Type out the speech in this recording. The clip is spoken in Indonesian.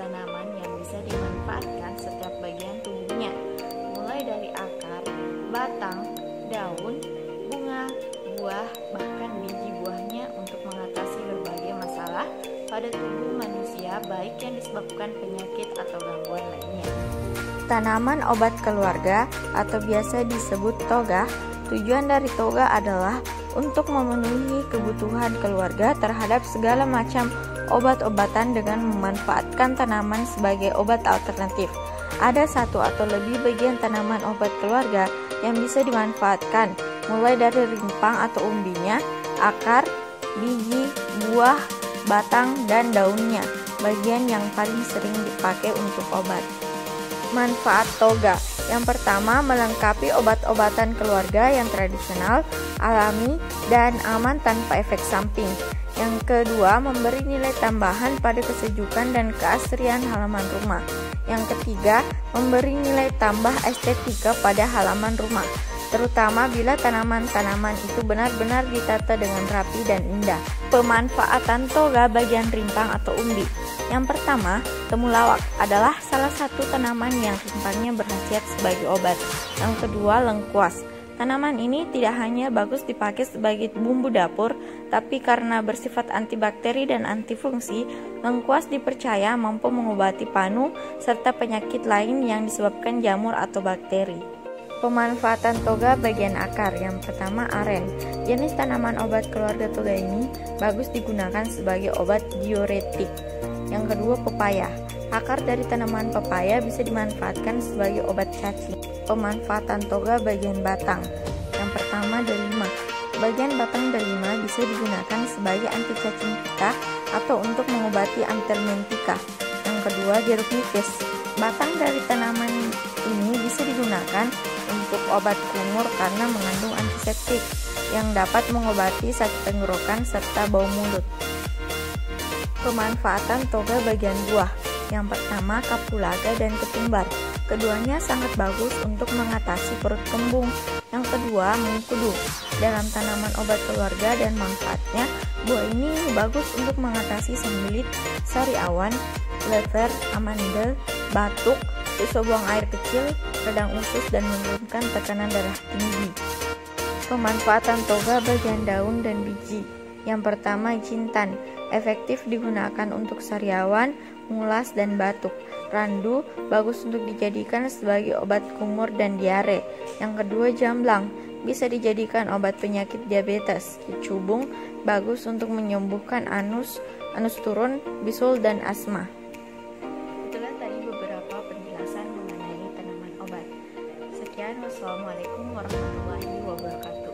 tanaman yang bisa dimanfaatkan setiap bagian tubuhnya, mulai dari akar, batang, daun, bunga, buah, bahkan biji buahnya untuk mengatasi berbagai masalah pada tubuh manusia, baik yang disebabkan penyakit atau gangguan lainnya. Tanaman obat keluarga atau biasa disebut toga. Tujuan dari toga adalah untuk memenuhi kebutuhan keluarga terhadap segala macam obat-obatan dengan memanfaatkan tanaman sebagai obat alternatif. Ada satu atau lebih bagian tanaman obat keluarga yang bisa dimanfaatkan, mulai dari rimpang atau umbinya, akar, biji, buah, batang, dan daunnya, bagian yang paling sering dipakai untuk obat. Manfaat toga. Yang pertama, melengkapi obat-obatan keluarga yang tradisional, alami, dan aman tanpa efek samping. Yang kedua, memberi nilai tambahan pada kesejukan dan keasrian halaman rumah. Yang ketiga, memberi nilai tambah estetika pada halaman rumah, terutama bila tanaman-tanaman itu benar-benar ditata dengan rapi dan indah. Pemanfaatan toga bagian rimpang atau umbi. Yang pertama, temulawak adalah salah satu tanaman yang rimpangnya berkhasiat sebagai obat. Yang kedua, lengkuas. Tanaman ini tidak hanya bagus dipakai sebagai bumbu dapur, tapi karena bersifat antibakteri dan antifungsi, lengkuas dipercaya mampu mengobati panu serta penyakit lain yang disebabkan jamur atau bakteri. Pemanfaatan toga bagian akar. Yang pertama, aren. Jenis tanaman obat keluarga toga ini bagus digunakan sebagai obat diuretik. Yang kedua, pepaya. Akar dari tanaman pepaya bisa dimanfaatkan sebagai obat cacing. Pemanfaatan toga bagian batang. Yang pertama, delima. Bagian batang delima bisa digunakan sebagai anti cacing pita atau untuk mengobati anthelmintika. Yang kedua, jeruk nipis. Batang dari tanaman ini bisa digunakan untuk obat kumur karena mengandung antiseptik yang dapat mengobati sakit tenggorokan serta bau mulut. Pemanfaatan toga bagian buah. Yang pertama, kapulaga dan ketumbar. Keduanya sangat bagus untuk mengatasi perut kembung. Yang kedua, mengkudu. Dalam tanaman obat keluarga dan manfaatnya, buah ini bagus untuk mengatasi sembelit, sariawan, lever, amandel, batuk, susah buang air kecil, radang usus, dan menurunkan tekanan darah tinggi. Pemanfaatan toga bagian daun dan biji. Yang pertama, jintan. Efektif digunakan untuk sariawan, mulas, dan batuk. Randu bagus untuk dijadikan sebagai obat kumur dan diare. Yang kedua, jamblang. Bisa dijadikan obat penyakit diabetes. Cubung bagus untuk menyembuhkan anus turun, bisul, dan asma. Itulah tadi beberapa penjelasan mengenai tanaman obat. Sekian, wassalamualaikum warahmatullahi wabarakatuh.